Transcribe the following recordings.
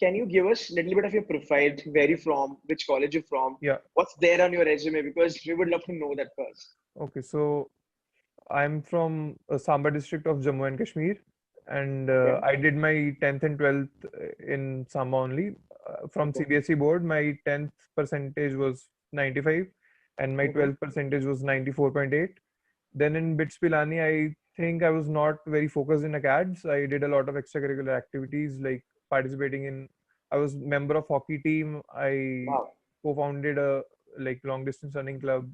Can you give us a little bit of your profile? Where you from? Which college you from? Yeah. What's there on your resume? Because we would love to know that first. Okay. So I'm from Samba district of Jammu and Kashmir, and Okay. I did my 10th and 12th in Samba only. From Okay. CBSE board, my 10th percentage was 95, and my Mm-hmm. 12th percentage was 94.8. Then in BITS Pilani, I think I was not very focused in acads. I did a lot of extracurricular activities like participating in. I was member of hockey team. I Wow. co-founded a like long distance running club.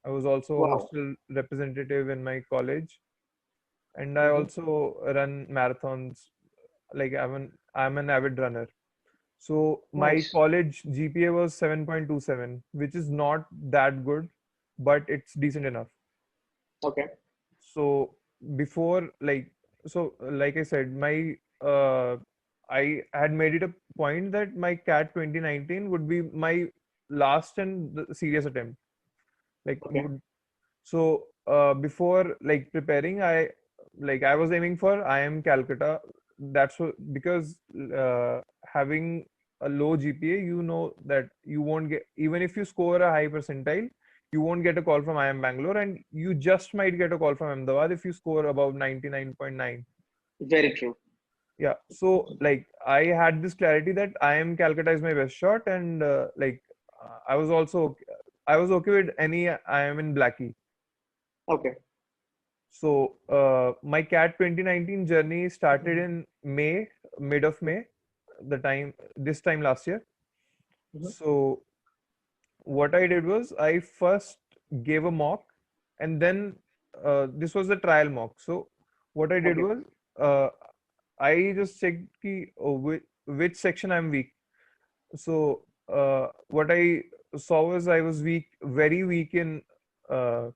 I was also a Wow. hostel representative in my college, and I Mm-hmm. also run marathons. Like I'm an avid runner. So my Nice. college GPA was 7.27, which is not that good, but it's decent enough. Okay. So before like I said, my I had made it a point that my CAT 2019 would be my last and the serious attempt. Like Okay. would So before like preparing, I was aiming for IIM Calcutta. Because having a low GPA, you know that you won't get, even if you score a high percentile, you won't get a call from IIM Bangalore, and you just might get a call from Ahmedabad if you score above 99.9. Very true. Yeah. So like I had this clarity that IIM Calcutta is my best shot, and I was okay with any IIM in Blackie. Okay. So my CAT 2019 journey started in May, mid of May, this time last year. Mm-hmm. So what I did was I first gave a mock, and then this was the trial mock. So what I did Okay. was I just checked which section I'm weak. So what I saw was I was very weak in uh,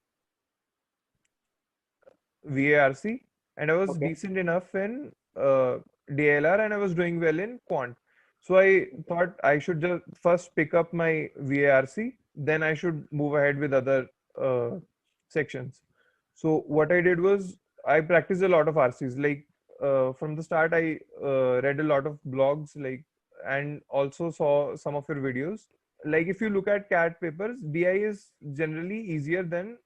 VARC, and I was Okay. decent enough in DLR, and I was doing well in Quant. So I thought I should just first pick up my VARC, then I should move ahead with other uh, sections. So what I did was I practiced a lot of RCs. Like from the start, I read a lot of blogs, like, and also saw some of your videos. Like if you look at CAT papers, DI is generally easier than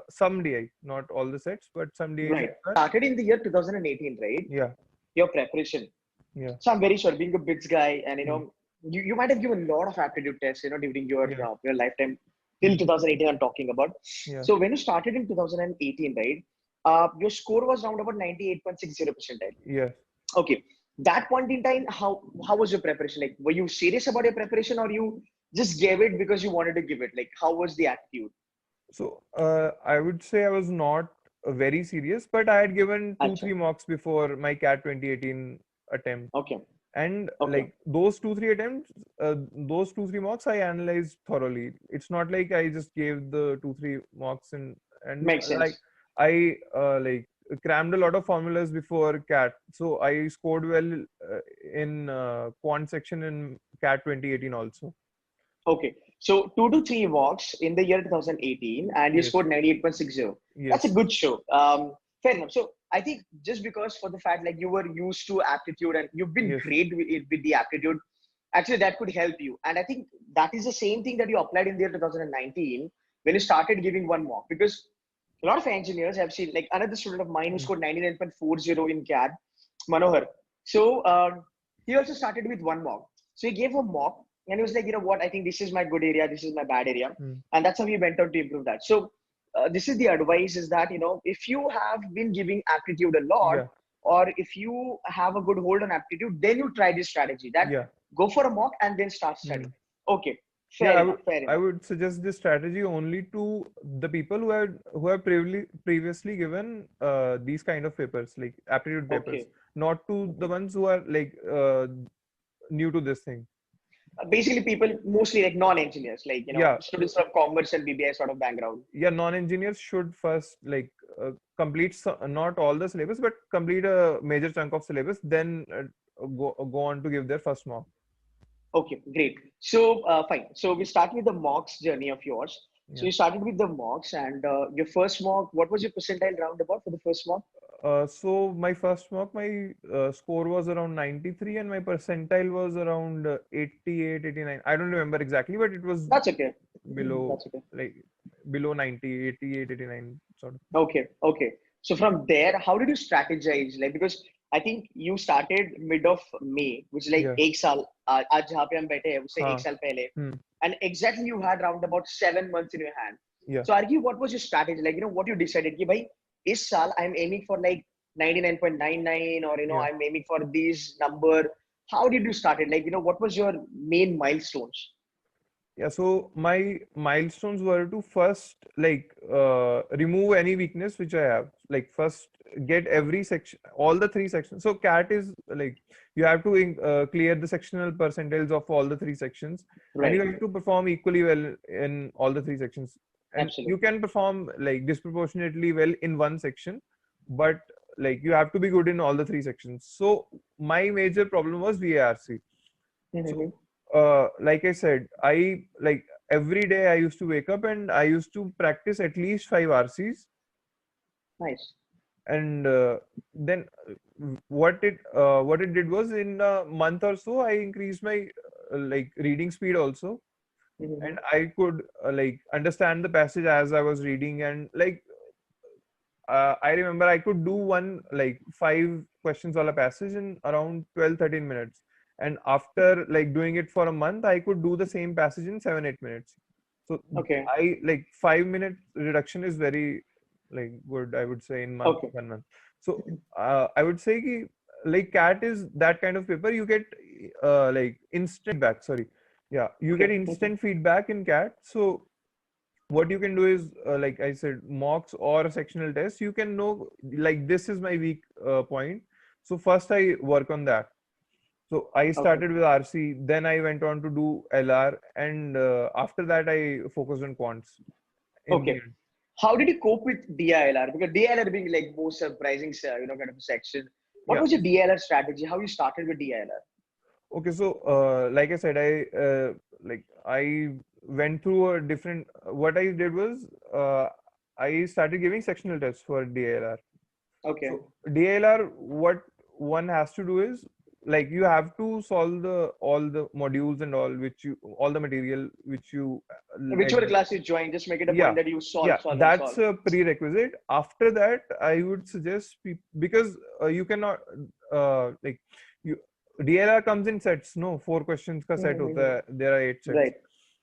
some DI, not all the sets, but some DIs Right. are. Started in the year 2018, right? Yeah, Your preparation. yeah, So I'm very sure, being a BITS guy, and mm, you might have given a lot of aptitude tests, during yeah, your lifetime till mm, 2018. I'm talking about. yeah, So when you started in 2018, right? Your score was around about 98.60 percentile. yeah. Okay. That point in time, how was your preparation? Like, were you serious about your preparation, or you just gave it because you wanted to give it? Like, how was the attitude? So I would say I was not very serious, but I had given two, Acha. three mocks before my CAT 2018 attempt. Okay. And Okay. like those two, three mocks I analyzed thoroughly. It's not like I just gave the two, three mocks and Makes like sense. I crammed a lot of formulas before CAT. So I scored well in quant section in CAT 2018 also. Okay. So 2 to 3 walks in the year 2018, and you Yes, scored 98.60. That's a yes, good show. Fair enough. So I think just because for the fact like you were used to aptitude and you've been yes, great with the aptitude, actually that could help you. And I think that is the same thing that you applied in the year 2019 when you started giving one mock, because a lot of engineers have seen, like another student of mine who mm, scored 99.40 in CAD, Manohar. So he also started with one mock. So he gave a mock and he was like, you know what, I think this is my good area, this is my bad area. mm, And that's how he went on to improve that. So this is the advice is that, if you have been giving aptitude a lot, yeah, or if you have a good hold on aptitude, then you try this strategy that yeah. go for a mock and then start studying. Mm. Okay, Yeah, fair enough, fair I enough. would suggest this strategy only to the people who have previously given these kind of papers, like aptitude papers, Okay. not to the Mhm. ones who are like new to this thing. Basically people mostly like non-engineers, like Yeah, students from commerce and BBI sort of background. yeah. Non-engineers should first like complete not all the syllabus, but complete a major chunk of syllabus, then go on to give their first mock. Okay, great. So fine, so we start with the mocks journey of yours. So Yeah. you started with the mocks, and your first mock, what was your percentile roundabout for the first mock? So my first mock, my score was around 93 and my percentile was around 88, 89. I don't remember exactly, but it was That's okay. below That's okay. like below 90, 88, 89 sort of. Okay. Okay. So from there, how did you strategize? Like, because I think you started mid of May, which is like Yeah. एक साल आज जहाँ पे हम बैठे हैं उससे एक हाँ. साल पहले, Hmm. and exactly you had around about 7 months in your hand. Yeah. So Arghe, what was your strategy? Like, what you decided कि भाई इस साल I'm aiming for like 99.99 or Yeah. I'm aiming for these number. How did you start it? Like, what was your main milestones? Yeah, so my milestones were to first remove any weakness which I have. Like first get every section, all the three sections. So CAT is like you have to clear the sectional percentiles of all the three sections, and you Right. have to perform equally well in all the three sections. And you Absolutely. can perform like disproportionately well in one section, but like you have to be good in all the three sections. So my major problem was VARC. So, like I said, I like every day I used to wake up and I used to practice at least 5 RCs. Nice. And then what it did was in a month or so I increased my like reading speed also, and I could like understand the passage as I was reading, and like I remember I could do one like 5 questions on a passage in around 12-13 minutes. And after like doing it for a month, I could do the same passage in 7-8 minutes. So Okay. I like 5 minute reduction is very like good, I would say, in Okay. 1 month. So I would say ki, like CAT is that kind of paper you get like instant feedback. Sorry. Yeah, you get Okay. instant feedback in CAT. So what you can do is like I said, mocks or sectional tests, you can know like this is my weak point. So first I work on that. So I Okay. started with RC, then I went on to do LR, and after that I focused on quants in the Okay. end. How did you cope with DILR? Because DILR being like most surprising, kind of a section. What Yeah. was your DILR strategy? How you started with DILR? Okay. So like I said, I went through a different. What I did was I started giving sectional tests for DLR. Okay. So DLR, what one has to do is like you have to solve the all the modules and all the material which you like. Whichever class you join, just make it a point Yeah, that you solve, yeah, solve, and that's solve. a prerequisite. After that, I would suggest because you cannot like you DLR comes in sets. No, 4 questions ka set hota hai. There are 8 sets. Right.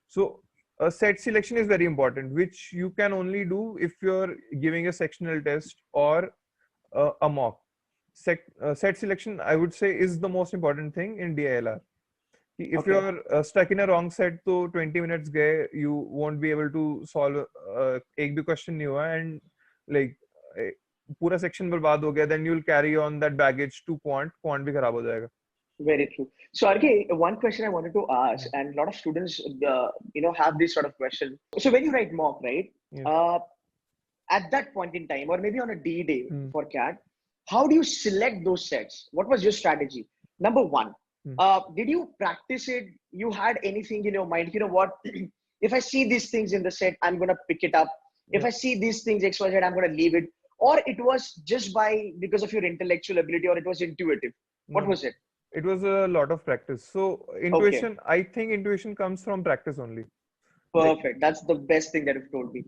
So a set selection is very important, which you can only do if you're giving a sectional test or a mock. Set selection, I would say, is the most important thing in DILR. If Okay. you're stuck in a wrong set, so 20 minutes गए, you won't be able to solve एक भी question नहीं हुआ, and like पूरा section बर्बाद हो गया, then you'll carry on that baggage to quant भी खराब हो जाएगा. Very true. So, Arghe, one question I wanted to ask, and a lot of students, have this sort of question. So, when you write mock, right? Yeah. At that point in time, or maybe on a D day Hmm. for CAT, how do you select those sets? What was your strategy? Number one, did you practice it? You had anything in your mind? You know what? If I see these things in the set, I'm gonna pick it up. If Yeah. I see these things XYZ, I'm gonna leave it. Or it was just because of your intellectual ability, or it was intuitive. What No, was it? it was a lot of practice. So Okay. intuition, I think intuition comes from practice only. Like, Perfect. That's the best thing that you've told me.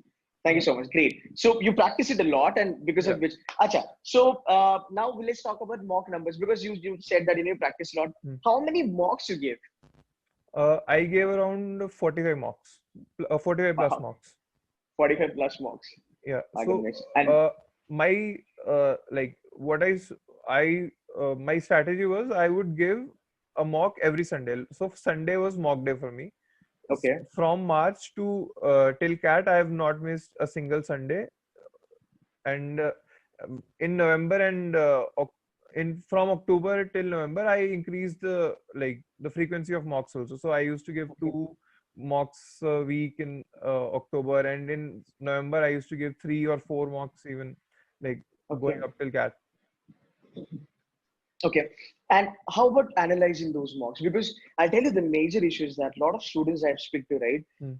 Thank you so much. Great. So you practice it a lot, and because yeah. of which, acha. So now let's talk about mock numbers, because you said that you practice a lot. How many mocks you gave? I gave around 45 mocks, 45 plus Wow, mocks. 45 plus mocks. Yeah. My So goodness. And my like what my strategy was I would give a mock every Sunday. So Sunday was mock day for me. okay, From March to till CAT, I have not missed a single Sunday. And in November and in from October till November, I increased the frequency of mocks also. So I used to give okay, 2 mocks a week in October, and in November I used to give 3 or 4 mocks even, like going okay, up till CAT. okay. And how about analyzing those mocks? Because I'll tell you the major issue is that a lot of students I speak to, right? Hmm.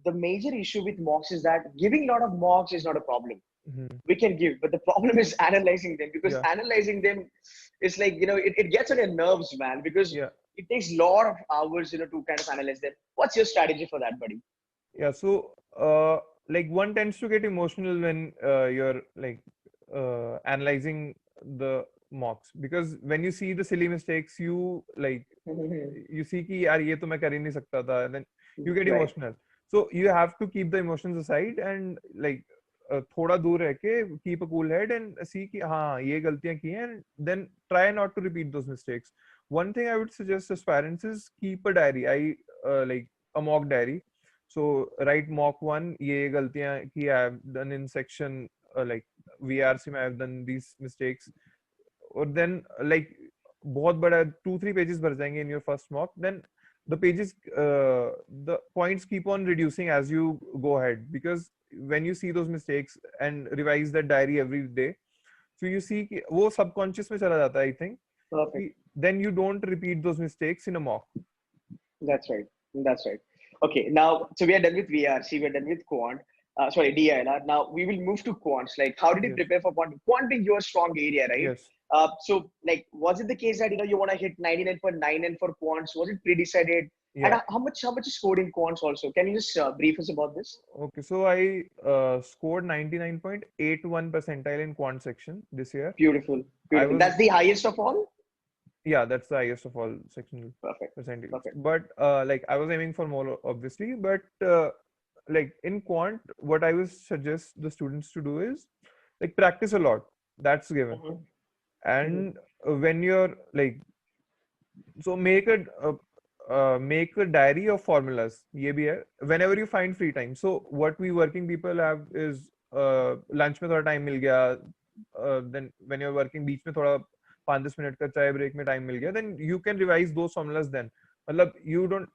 The major issue with mocks is that giving a lot of mocks is not a problem. Mhm. we can give, but the problem is analyzing them, because Yeah. analyzing them is like, it gets on your nerves, man, because Yeah. it takes a lot of hours, to kind of analyze them. What's your strategy for that, buddy? Yeah. So, like one tends to get emotional when you're like analyzing the mocks, because when you see the silly mistakes, you like you see कि यार ये तो मैं कर ही नहीं सकता था, and then you get Right. emotional. So you have to keep the emotions aside and like थोड़ा दूर रह के keep a cool head and see कि हाँ ये गलतियां की हैं, and then try not to repeat those mistakes. One thing I would suggest as parents is keep a diary. I like a mock diary. So write mock one, ये गलतियां की I have done in section like VRC में I have done these mistakes. और then like बहुत बड़ा 2-3 pages भर जाएंगे in your first mock, then the pages the points keep on reducing as you go ahead, because when you see those mistakes and revise that diary every day, so you see कि वो subconscious में चला जाता है, I think, Perfect. then you don't repeat those mistakes in a mock. That's right. That's right. Okay. Now, so we are done with VRC. We're done with Quant. Sorry, DILR. Now we will move to Quants. Like, how did you Yes. prepare for Quant? Quant being your strong area, right? Yes. So, like, was it the case that you want to hit 99.9 and for Quants? Was it pre-decided? Yeah. And how much is scored in Quants also? Can you just brief us about this? Okay, so I scored 99.81 percentile in quant section this year. Beautiful. I Beautiful. was That's the highest of all. Yeah, that's the highest of all sectional Perfect. percentage. Perfect. But like I was aiming for more, obviously. But like in quant, what I would suggest the students to do is like practice a lot. That's given. Mhm. And when you're like, so make a diary of formulas. ये भी है. Whenever you find free time. So what we working people have is lunch में थोड़ा time मिल गया. Then when you're working बीच में थोड़ा 5-10 minute का चाय break में time मिल गया, then you can revise those formulas then. मतलब you don't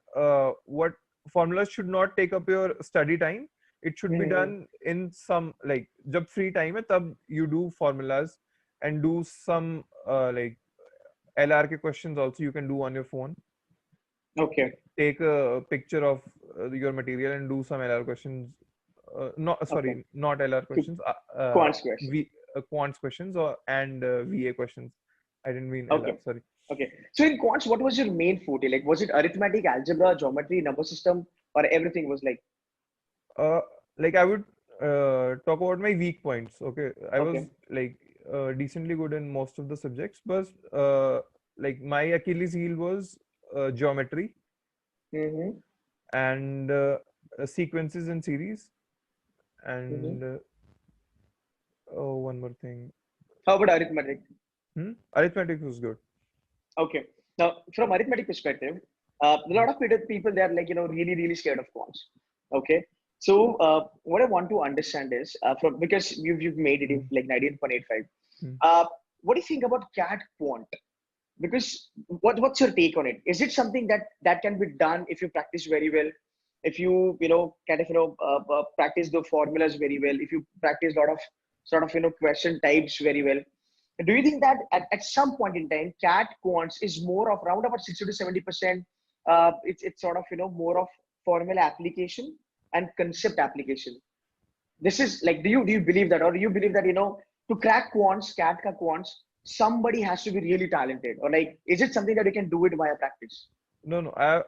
what formulas should not take up your study time. It should be done in some like जब free time है तब you do formulas and do some like LRK questions also you can do on your phone. Okay. Take a picture of your material and do some LR questions. Okay. Not LR questions. Quants question. Quants questions and VA questions. I didn't mean LR. Okay. Sorry. Okay. So in quants, what was your main forte? Like, was it arithmetic, algebra, geometry, number system, or everything was like? Like I would talk about my weak points. Okay, I was Okay. like decently good in most of the subjects, but like my Achilles heel was geometry Mm-hmm. and sequences and series, Mm-hmm. and oh, one more thing. How about arithmetic? Arithmetic was good. Okay. Now, from arithmetic perspective, a lot of people they are like really really scared of quants. Okay. So what I want to understand is from because you've made it in Mm. like 19.85. Mm. What do you think about cat quant? Because what's your take on it? Is it something that can be done if you practice very well, if you kind of practice the formulas very well, if you practice a lot of sort of question types very well? Do you think that at some point in time cat quants is more of around about 60 to 70%, it's sort of more of formula application and concept application? This is like, do you believe that, or do you believe that to crack quants, cat ka quants, somebody has to be really talented, or like is it something that you can do it via practice? No. I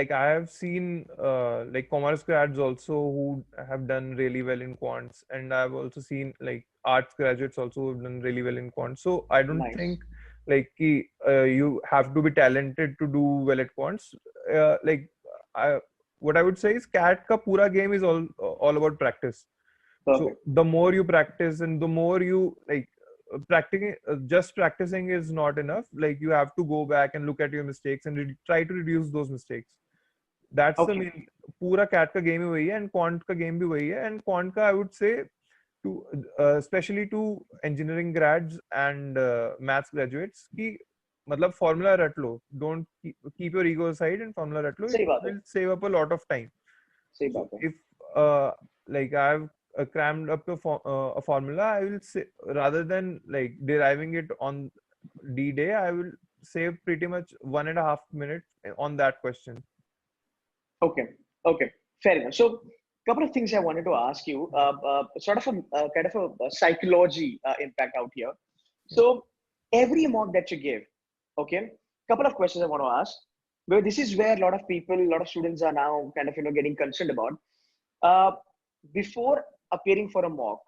have seen like commerce grads also who have done really well in quants, and I've also seen like arts graduates also who've done really well in quants. So I don't Nice. think like you have to be talented to do well at quants. Like I, what I would say is cat ka pura game is all about practice. So Perfect. the more you practice and the more you like practicing, just practicing is not enough. Like you have to go back and look at your mistakes and try to reduce those mistakes. That's the Okay. main. पूरा cat का game ही वही है and quant का game भी वही है, and quant का I would say to especially to engineering grads and maths graduates कि मतलब formula रट लो. Don't keep your ego aside and formula रट लो. It सही बात है. will save up a lot of time. सही So बात है. if like I've crammed up a formula, I will say rather than like deriving it on D day, I will save pretty much 1.5 minutes on that question. Okay. Okay. Fair enough. So couple of things I wanted to ask you, sort of a kind of a psychology impact out here. Yeah. So every mock that you give, okay, couple of questions I want to ask. But this is where a lot of people, a lot of students are now kind of getting concerned about. Uh, Before appearing for a mock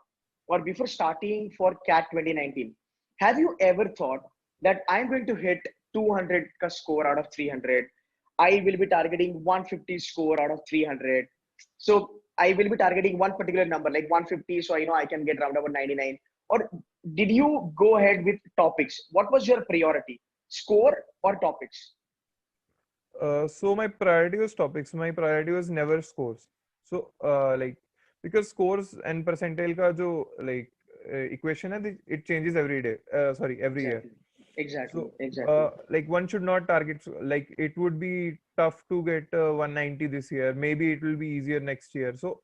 or before starting for CAT 2019, have you ever thought that I'm going to hit 200 ka score out of 300? I will be targeting 150 score out of 300. So I will be targeting one particular number like 150. So I can get round about 99. Or did you go ahead with topics? What was your priority, score or topics? So my priority was topics. My priority was never scores. So like because scores and percentile ka jo like equation hai, it changes every day. Sorry, every year. Exactly. Exactly. So Exactly. like one should not target, like it would be tough to get 190 this year. Maybe it will be easier next year. So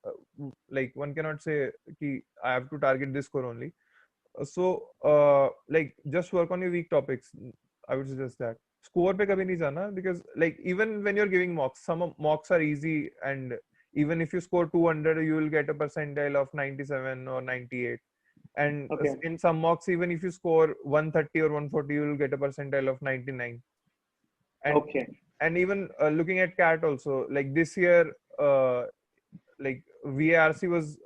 like one cannot say ki I have to target this score only. So like just work on your weak topics. I would suggest that. Score पे कभी नहीं जाना, because like even when you're giving mocks, some mocks are easy, and even if you score 200, you will get a percentile of 97 or 98. And Okay. in some mocks, even if you score 130 or 140, you will get a percentile of 99. And Okay. even looking at CAT also, like this year, like VARC was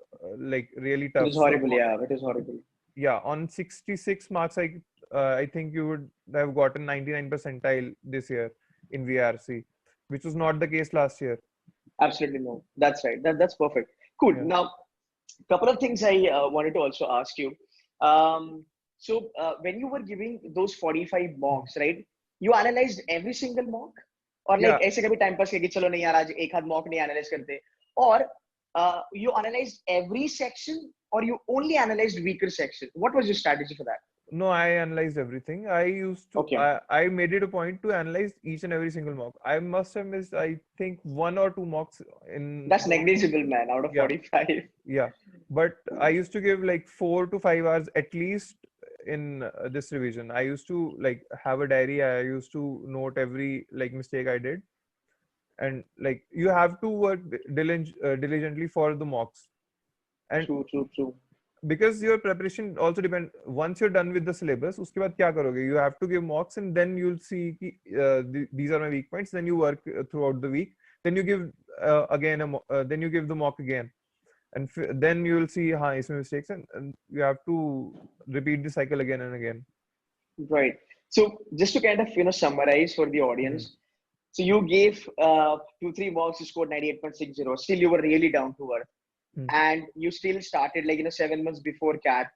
like really It tough. is So horrible. Yeah, it is horrible. yeah, on 66 marks, I think you would have gotten 99 percentile this year in VRC, which was not the case last year. Absolutely no. That's right. That's perfect. Cool. Yeah. Now, couple of things I wanted to also ask you. When you were giving those 45 mocks, right? You analyzed every single mock, or like Yeah. ऐसे कभी time pass किया कि चलो नहीं यार आज एक आध mock नहीं analyze करते, or you analyzed every section, or you only analyzed weaker section? What was your strategy for that? No, I analyzed everything. I used to, Okay, I made it a point to analyze each and every single mock. I must have missed, I think, one or two mocks in that's whole. negligible, man. Out of Yeah. 45. Yeah. But I used to give like 4 to 5 hours at least in this revision. I used to like have a diary. I used to note every like mistake I did. And like you have to work diligently for the mocks. And True, true, true. because your preparation also depend, once you're done with the syllabus, uske baad kya karoge? You have to give mocks, and then you'll see ki, these are my weak points. Then you work throughout the week. Then you give again then you give the mock again, and then you will see ha isme mistakes, and you have to repeat the cycle again and again. Right. So just to kind of summarize for the Mhm. audience. So you gave 2-3 mocks, you scored 98.60. Still, you were really down to earth, Mhm. and you still started like 7 months before CAT.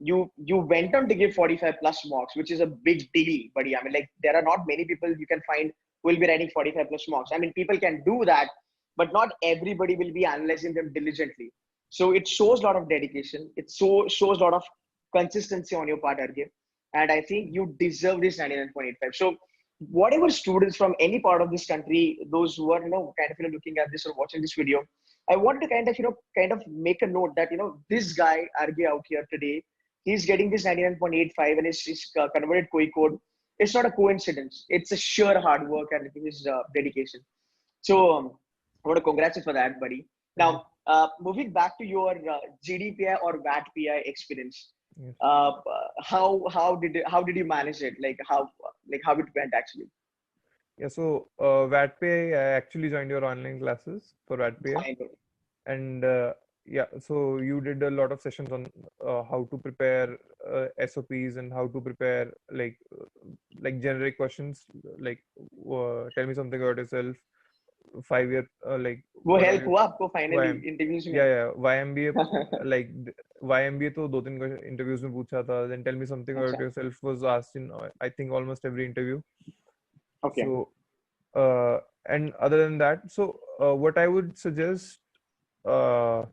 You went on to give 45 plus mocks, which is a big deal, buddy. I mean, like there are not many people you can find who will be writing 45 plus mocks. I mean, people can do that, but not everybody will be analyzing them diligently. So it shows a lot of dedication. It shows a lot of consistency on your part, Arghe. And I think you deserve this 99.85. So whatever students from any part of this country, those who are kind of looking at this or watching this video, I want to kind of make a note that this guy Arghe out here today, he's getting this 99.85 and he's converted koi code. It's not a coincidence. It's a sheer hard work and his dedication. So I want to congratulate you for that, buddy. Thank you. Now, moving back to your GDPI or VAT-PI experience, Yes. how did you manage it? How it went actually? Yeah. So VATPay, I actually joined your online classes for VATPay. Fine. And yeah, so you did a lot of sessions on how to prepare SOPs and how to prepare like generic questions, like tell me something about yourself, 5 year like वो what are help you हुआ आपको finally YM interviews में? yeah YMBA like YMBA तो 2-3 interviews में पूछा था. Then tell me something about अच्छा. yourself was asked in I think almost every interview. Okay. So and other than that, so what I would suggest uh,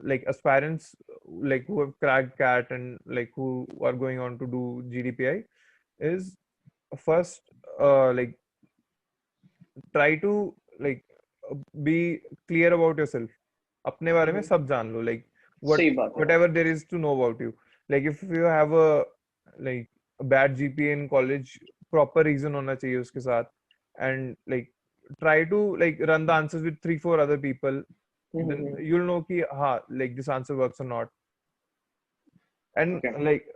like aspirants like who have cracked CAT and like who are going on to do GDPI is first like try to like be clear about yourself. अपने बारे में सब जान लो, like सही बात है. whatever there is to know about you. Like if you have a like a bad GPA in college, proper reason होना चाहिए उसके साथ, and like try to like run the answers with 3-4 other people. Then Mhm. you'll know ki like this answer works or not. And Okay. like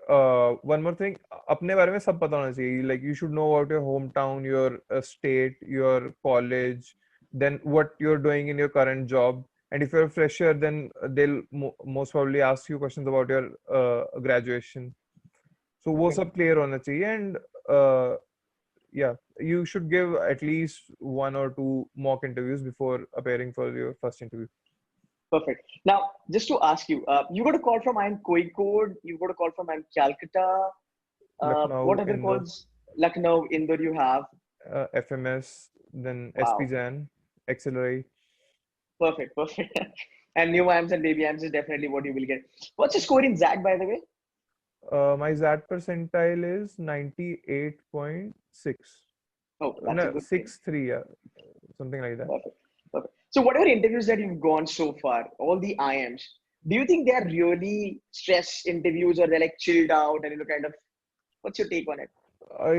one more thing, अपने बारे में सब पता होना चाहिए. Like you should know about your hometown, your state, your college, then what you're doing in your current job. And if you're a fresher, then they'll most probably ask you questions about your graduation. So वो Okay. सब clear होना चाहिए. And uh, yeah, you should give at least 1 or 2 mock interviews before appearing for your first interview. Perfect. Now, just to ask you, you got a call from IIM Kozhikode, you got a call from IIM Calcutta. What Lucknow, other Indore, calls? Lucknow, Indore you have. FMS, then Wow. SPJAIN, XLRI. Perfect. Perfect. And new IIMs and baby IIMs is definitely what you will get. What's your score in ZAC, by the way? My ZAT percentile is 98.6. Oh, that's a No, good thing. 6.3, yeah, something like that. Perfect. Perfect. So, whatever interviews that you've gone so far, all the IIMs, do you think they are really stress interviews or they're like chilled out and kind of, what's your take on it?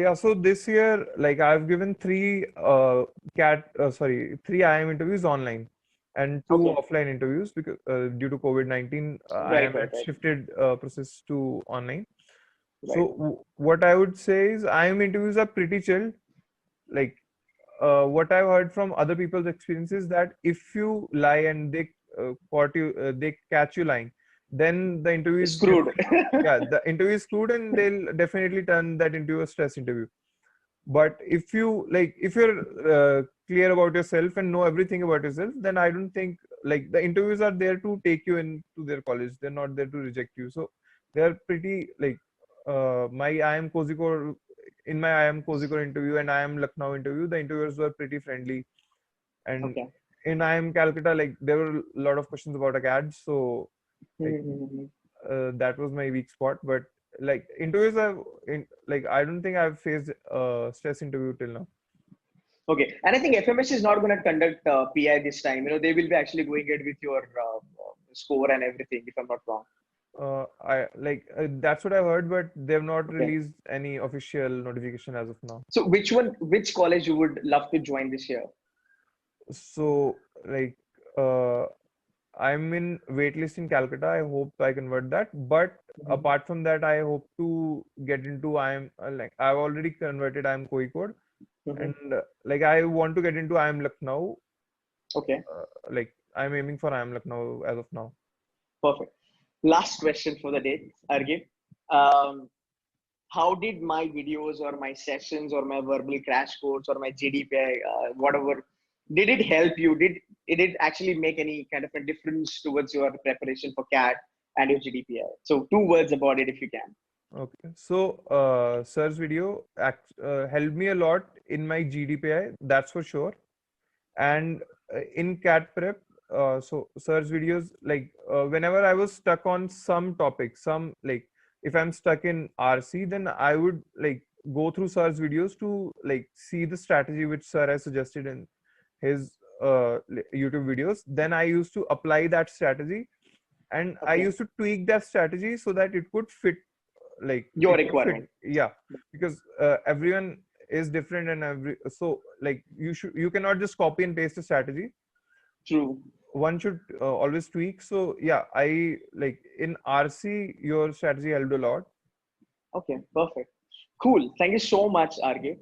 Yeah, so this year, like I've given three three IIM interviews online and 2 Okay. offline interviews because due to COVID-19, Right, IIM right, had right, shifted process to online. right. So what I would say is IIM interviews are pretty chill. Like what I've heard from other people's experiences that if you lie and they they catch you lying, then the interview is Screwed. definitely, yeah, the interview is screwed and they'll definitely turn that into a stress interview. But if you like, if you're clear about yourself and know everything about yourself, then I don't think like the interviews are there to take you into their college. They're not there to reject you. So they're pretty like my IIM Kozhikode in my IIM Kozhikode interview and IIM Lucknow interview, the interviewers were pretty friendly. And Okay. in IIM Calcutta, like there were a lot of questions about ACADS, so like that was my weak spot. But like interviews have like I don't think I've faced a stress interview till now. Okay. And I think FMS is not going to conduct PI this time. They will be actually going ahead with your score and everything, if I'm not wrong. I like that's what I've heard, but they've not Okay. released any official notification as of now. So, which college you would love to join this year? So like uh, I'm in waitlist in Calcutta. I hope I convert that. But Mhm. apart from that, I hope to get into IIM like I've already converted IIM Kozhikode, Mhm. and like I want to get into IIM Lucknow. Okay. Like I'm aiming for IIM Lucknow as of now. Perfect. Last question for the day, Arghe. Um, how did my videos or my sessions or my verbal crash course or my GDPI, whatever, did it help you? Did it actually make any kind of a difference towards your preparation for CAT and your GDPI? So 2 words about it if you can. Okay. So sir's video helped me a lot in my GDPI, that's for sure. And in cat prep, so sir's videos, like whenever I was stuck on some topic, some like if I'm stuck in RC, then I would like go through sir's videos to like see the strategy which sir has suggested in his YouTube videos. Then I used to apply that strategy, and I Okay. used to tweak that strategy so that it could fit, like Your it could fit, requirement. yeah, because everyone is different, and so like you cannot just copy and paste a strategy. True. One should always tweak. So yeah, I like in RC your strategy helped a lot. Okay. Perfect. Cool. Thank you so much, Arghe.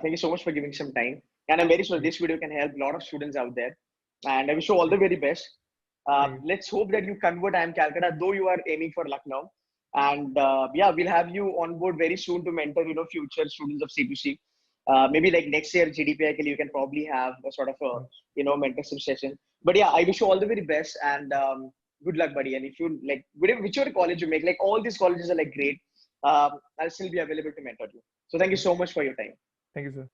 Thank you so much for giving some time. And I'm very sure Thank this video can help a lot of students out there. And I wish you all the thank very best. thank you. Let's hope that you convert IIM Calcutta, though you are aiming for Lucknow. And yeah, we'll have you on board very soon to mentor, future students of C2C. Maybe like next year, GDPI, you can probably have a sort of a, mentorship session. But yeah, I wish you all the very best and good luck, buddy. And if you like, whichever college you make, like all these colleges are like great. I'll still be available to mentor you. So thank you so much for your time. Thank you, sir.